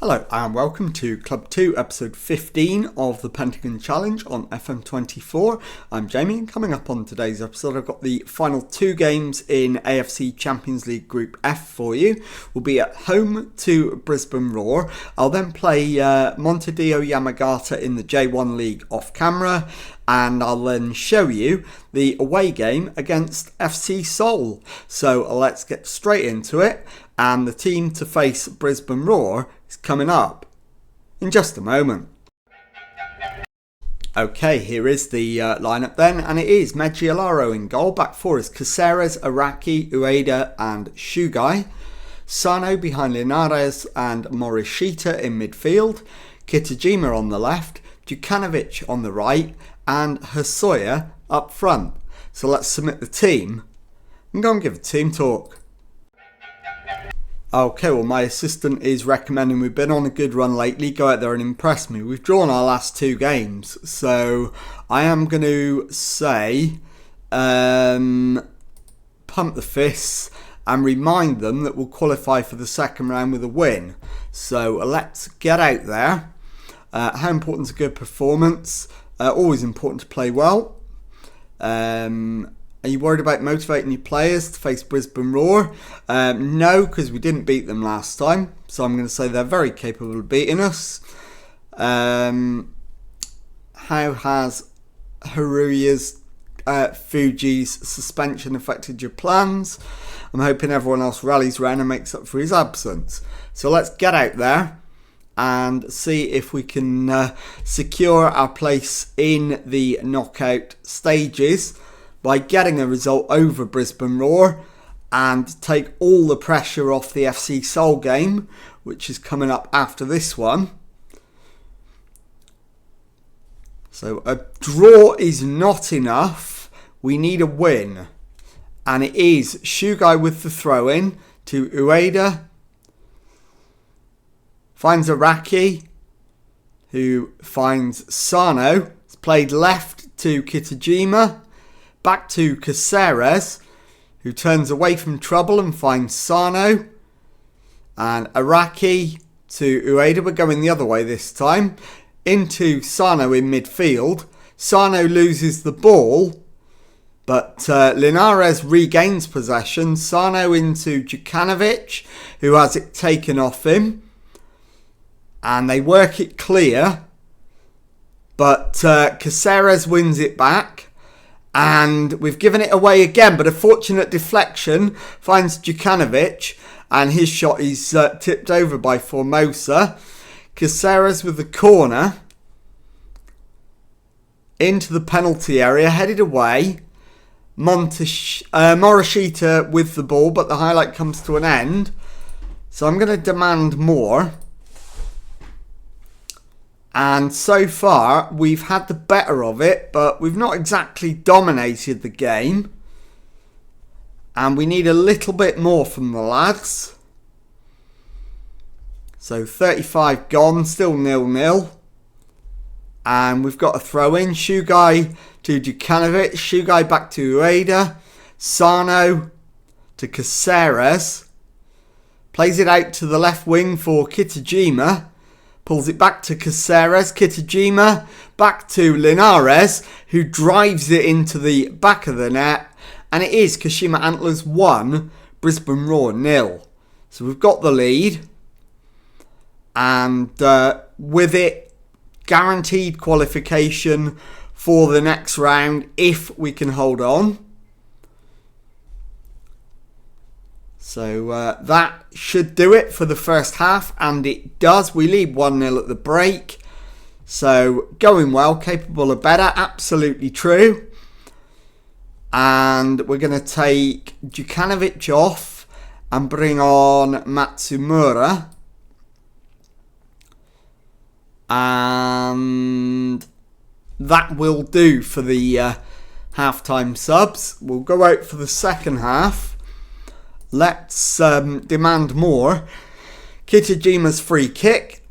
Hello and welcome to Club 2 episode 15 of the Pentagon Challenge on FM24. I'm Jamie and coming up on today's episode I've got the final two games in AFC Champions League Group F for you. We'll be at home to Brisbane Roar. I'll then play Montevideo Yamagata in the J1 League off camera, and I'll then show you the away game against FC Seoul. So let's get straight into it, and the team to face Brisbane Roar is coming up in just a moment. Okay, here is the lineup then, and it is Meggiolaro in goal. Back four is Caceres, Araki, Ueda and Shugai. Sano behind Linares and Morishita in midfield. Kitajima on the left, Djukanovic on the right and Hosoya up front. So let's submit the team and go and give a team talk. Okay, well my assistant is recommending we've been on a good run lately. Go out there and impress me. We've drawn our last two games. So I am going to say pump the fists and remind them that we'll qualify for the second round with a win. So let's get out there. How important is a good performance? Always important to play well. Are you worried about motivating your players to face Brisbane Roar? No, because we didn't beat them last time. So I'm going to say they're very capable of beating us. How has Haruya's Fuji's suspension affected your plans? I'm hoping everyone else rallies around and makes up for his absence. So let's get out there and see if we can secure our place in the knockout stages by getting a result over Brisbane Roar and take all the pressure off the FC Seoul game, which is coming up after this one. So a draw is not enough. We need a win. And it is Shugai with the throw-in to Ueda. Finds Araki, who finds Sano. It's played left to Kitajima. Back to Caceres, who turns away from trouble and finds Sano. And Araki to Ueda. We're going the other way this time. Into Sano in midfield. Sano loses the ball, but Linares regains possession. Sano into Djukanovic, who has it taken off him. And they work it clear, but Caceres wins it back. And we've given it away again, but a fortunate deflection finds Djukanovic, and his shot is tipped over by Formosa. Caceres with the corner into the penalty area, headed away. Morishita with the ball, but the highlight comes to an end. So I'm going to demand more. And so far, we've had the better of it, but we've not exactly dominated the game. And we need a little bit more from the lads. So 35 gone, still 0-0. And we've got a throw-in. Shugai to Djukanovic. Shugai back to Ueda. Sano to Caceres. Plays it out to the left wing for Kitajima. Pulls it back to Caceres. Kitajima back to Linares, who drives it into the back of the net. And it is Kashima Antlers 1, Brisbane Roar 0. So we've got the lead. And with it, guaranteed qualification for the next round if we can hold on. So that should do it for the first half, and it does. We lead 1-0 at the break. So going well, capable of better, absolutely true. And we're going to take Djukanovic off and bring on Matsumura. And that will do for the halftime subs. We'll go out for the second half. Let's demand more. Kitajima's free kick.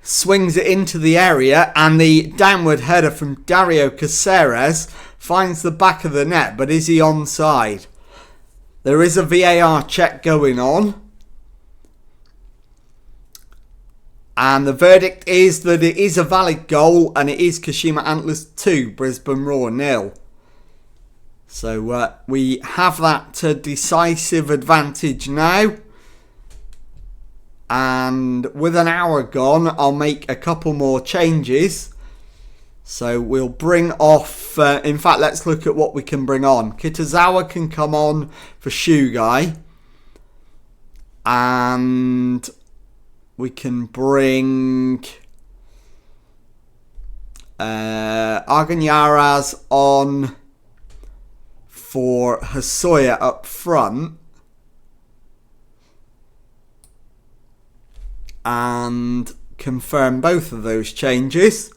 Swings it into the area, and the downward header from Dario Caceres finds the back of the net, but is he onside? There is a VAR check going on. And the verdict is that it is a valid goal, and it is Kashima Antlers 2, Brisbane Roar 0. So we have that decisive advantage now. And with an hour gone, I'll make a couple more changes. So we'll bring off... in fact, let's look at what we can bring on. Kitazawa can come on for Shugai. And we can bring... Arganyaras on for Hasoya up front. And confirm both of those changes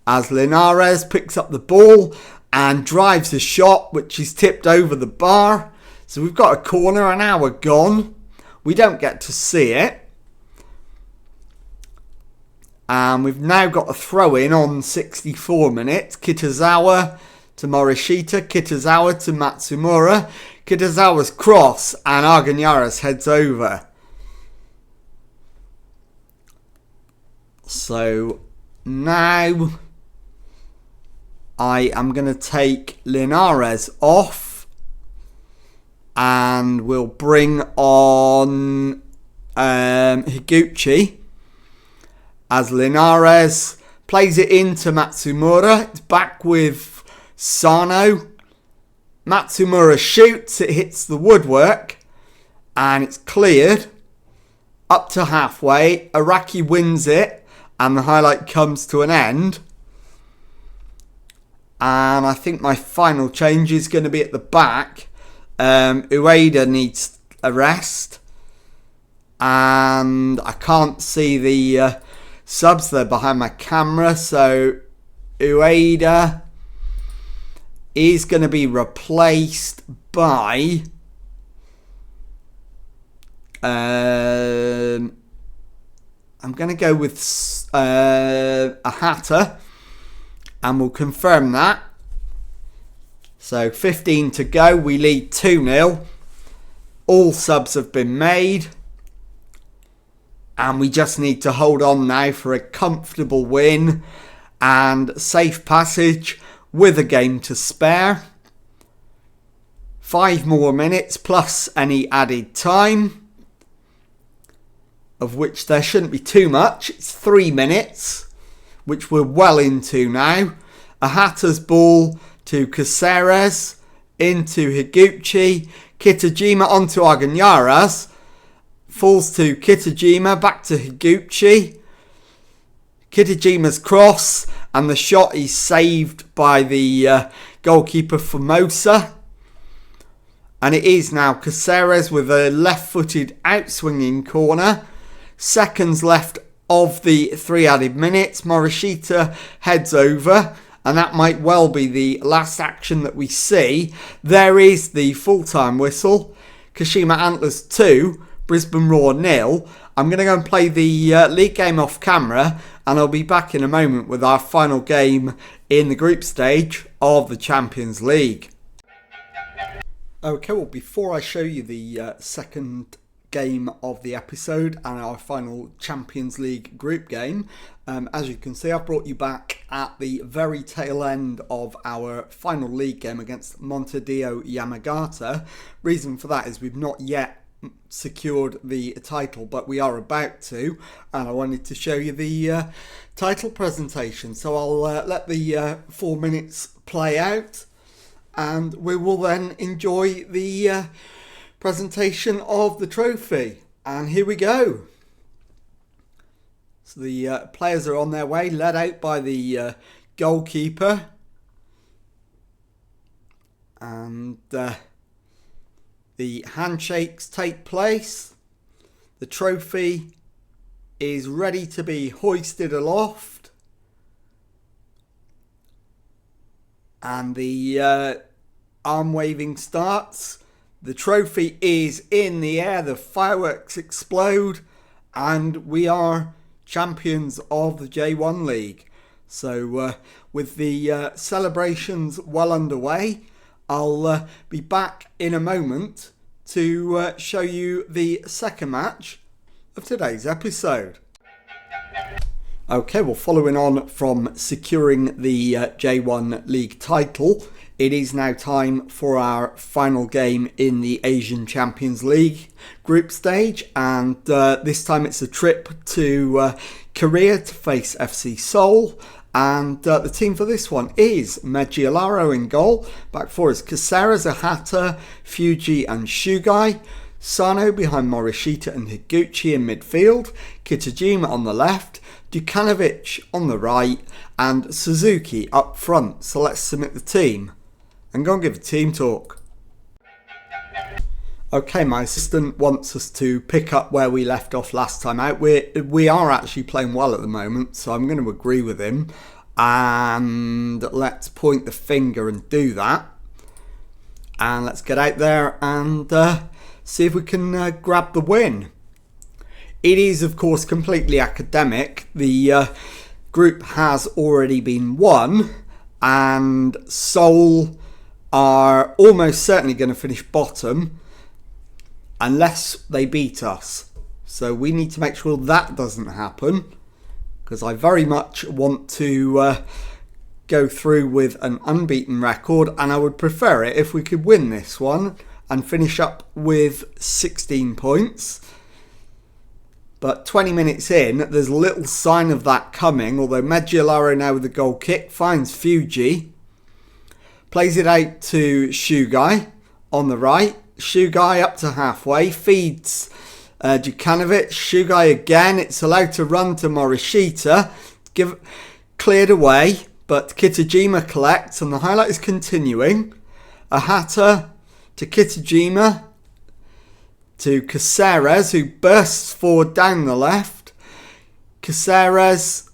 as Linares picks up the ball and drives a shot which is tipped over the bar. So we've got a corner, an hour gone. We don't get to see it. And we've now got a throw in on 64 minutes. Kitazawa to Morishita, Kitazawa to Matsumura. Kitazawa's cross and Arganyaras heads over. So now I am going to take Linares off and we'll bring on Higuchi as Linares plays it into Matsumura. It's back with Sano. Matsumura shoots, it hits the woodwork and it's cleared up to halfway. Araki wins it. And the highlight comes to an end. And I think my final change is going to be at the back. Ueda needs a rest. And I can't see the subs there behind my camera. So Ueda is going to be replaced by... I'm going to go with Ahata, and we'll confirm that. So 15 to go, we lead 2-0. All subs have been made. And we just need to hold on now for a comfortable win and safe passage with a game to spare. 5 more minutes plus any added time, of which there shouldn't be too much. It's 3 minutes, which we're well into now. Ahata's ball to Caceres, into Higuchi, Kitajima onto Arganyaras, falls to Kitajima, back to Higuchi, Kitajima's cross, and the shot is saved by the goalkeeper Formosa. And it is now Caceres with a left-footed outswinging corner. Seconds left of the 3 added minutes. Morishita heads over, and that might well be the last action that we see. There is the full-time whistle. Kashima Antlers 2, Brisbane Roar 0. I'm going to go and play the league game off camera, and I'll be back in a moment with our final game in the group stage of the Champions League. Okay, well, before I show you the second game of the episode and our final Champions League group game, as you can see, I've brought you back at the very tail end of our final league game against Montedio Yamagata. Reason for that is we've not yet secured the title, but we are about to, and I wanted to show you the title presentation. So I'll let the 4 minutes play out, and we will then enjoy the presentation of the trophy. And here we go. So the players are on their way, led out by the goalkeeper, and the handshakes take place. The trophy is ready to be hoisted aloft, and the arm waving starts. The trophy is in the air, the fireworks explode, and we are champions of the J1 League. So with the celebrations well underway, I'll be back in a moment to show you the second match of today's episode. Okay, well, following on from securing the J1 League title, it is now time for our final game in the Asian Champions League group stage, and this time it's a trip to Korea to face FC Seoul. And the team for this one is Mejialaro in goal. Back four is Kasera, Zahata, Fuji and Shugai. Sano behind Morishita and Higuchi in midfield. Kitajima on the left. Djukanovic on the right. And Suzuki up front. So let's submit the team and go and give a team talk. Okay, my assistant wants us to pick up where we left off last time out. We are actually playing well at the moment, so I'm going to agree with him. And let's point the finger and do that. And let's get out there and see if we can grab the win. It is, of course, completely academic. The group has already been won, and Seoul are almost certainly going to finish bottom unless they beat us. So we need to make sure that doesn't happen, because I very much want to go through with an unbeaten record, and I would prefer it if we could win this one and finish up with 16 points. But 20 minutes in, there's little sign of that coming, although Mejialaro now with the goal kick finds Fuji, plays it out to Shugai on the right. Shugai up to halfway, feeds Djukanovic. Shugai again, it's allowed to run to Morishita, cleared away, but Kitajima collects, and the highlight is continuing. Ahata to Kitajima, to Caceres, who bursts forward down the left. Caceres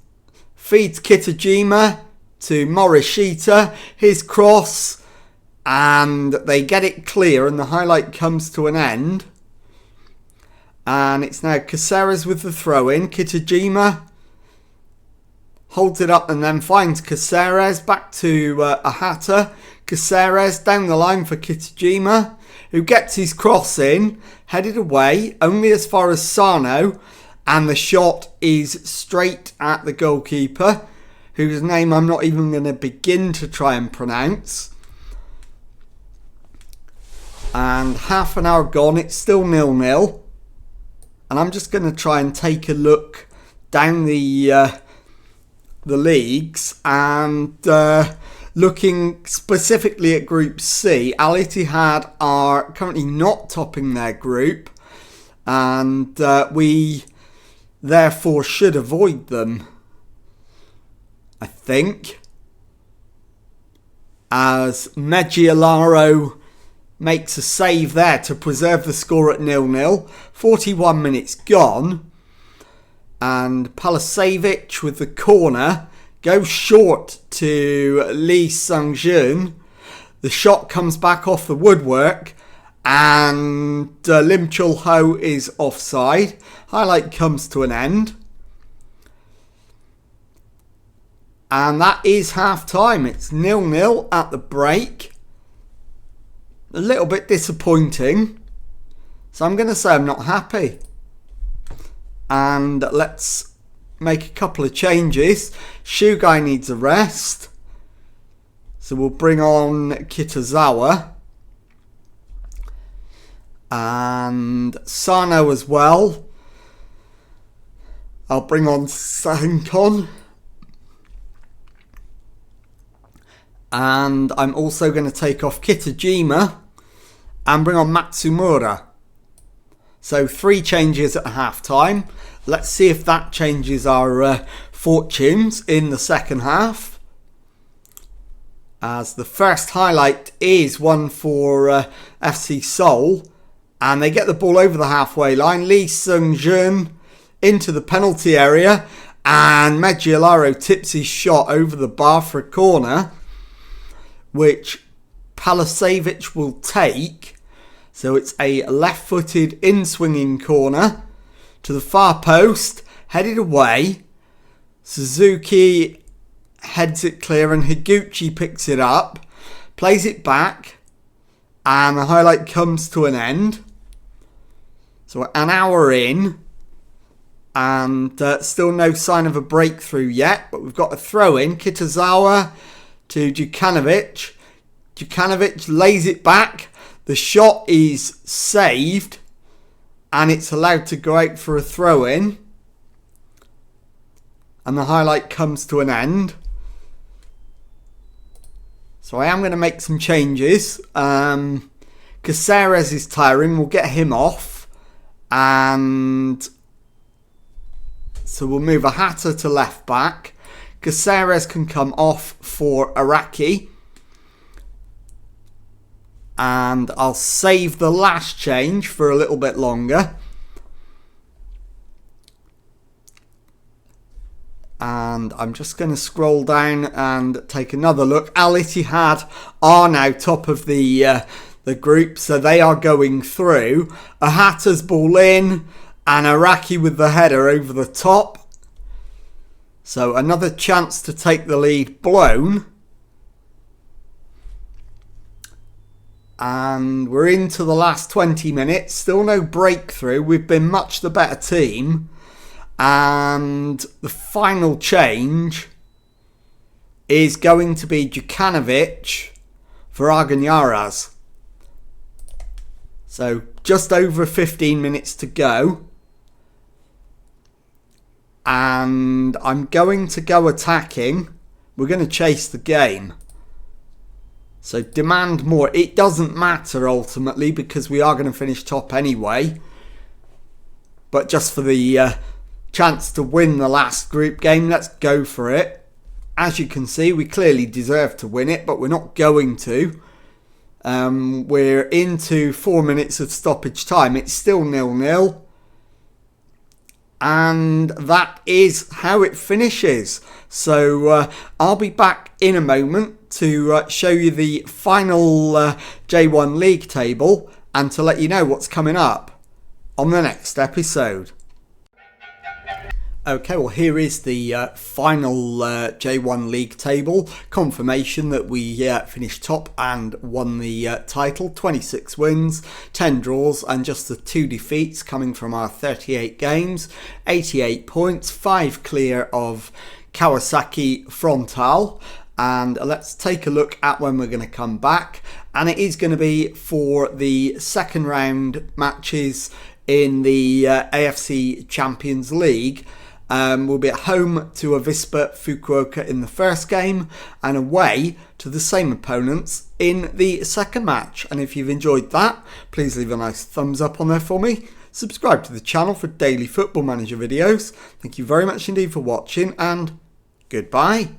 feeds Kitajima to Morishita, his cross, and they get it clear, and the highlight comes to an end. And it's now Caceres with the throw-in. Kitajima holds it up and then finds Caceres. Back to Ahata. Caceres down the line for Kitajima, who gets his cross in, headed away, only as far as Sano, and the shot is straight at the goalkeeper, whose name I'm not even going to begin to try and pronounce. And half an hour gone, it's still 0-0. And I'm just going to try and take a look down the leagues, and looking specifically at Group C, Al Ittihad are currently not topping their group, and we therefore should avoid them, I think, as Mejialaro makes a save there to preserve the score at 0-0. 41 minutes gone, and Palasevic with the corner goes short to Lee Sung-jun. The shot comes back off the woodwork, and Lim Chul-ho is offside. Highlight comes to an end. And that is half time. It's 0-0 at the break. A little bit disappointing. So I'm going to say I'm not happy. And let's make a couple of changes. Shugai needs a rest, so we'll bring on Kitazawa. And Sano as well. I'll bring on Sankon. And I'm also going to take off Kitajima and bring on Matsumura. So 3 changes at half time. Let's see if that changes our fortunes in the second half. As the first highlight is one for FC Seoul. And they get the ball over the halfway line. Lee Sung-jun into the penalty area. And Mejialaro tips his shot over the bar for a corner, which Palasevic will take. So it's a left-footed in-swinging corner to the far post, headed away. Suzuki heads it clear, and Higuchi picks it up, plays it back, And the highlight comes to an end. So we're an hour in. And still no sign of a breakthrough yet. But we've got a throw in. Kitazawa to Djukanovic. Djukanovic lays it back. The shot is saved. And it's allowed to go out for a throw in. And the highlight comes to an end. So I am going to make some changes. Caceres is tiring. We'll get him off. And so we'll move Ahata to left back. Caceres can come off for Araki. And I'll save the last change for a little bit longer. And I'm just going to scroll down and take another look. Al Ittihad are now top of the group, so they are going through. Ahata's ball in, and Araki with the header over the top. So another chance to take the lead blown. And we're into the last 20 minutes. Still no breakthrough. We've been much the better team. And the final change is going to be Djukanovic for Arganyaras. So just over 15 minutes to go. And I'm going to go attacking. We're going to chase the game. So demand more. It doesn't matter ultimately because we are going to finish top anyway. But just for the chance to win the last group game, let's go for it. As you can see, we clearly deserve to win it, but we're not going to. We're into 4 minutes of stoppage time. It's still 0-0. And that is how it finishes. So I'll be back in a moment to show you the final J1 League table and to let you know what's coming up on the next episode. Okay, well here is the final J1 League table. Confirmation that we finished top and won the title. 26 wins, 10 draws and just the 2 defeats coming from our 38 games. 88 points, 5 clear of Kawasaki Frontal. And let's take a look at when we're going to come back. And it is going to be for the second round matches in the AFC Champions League. We'll be at home to Avispa Fukuoka in the first game and away to the same opponents in the second match. And if you've enjoyed that, please leave a nice thumbs up on there for me. Subscribe to the channel for daily Football Manager videos. Thank you very much indeed for watching and goodbye.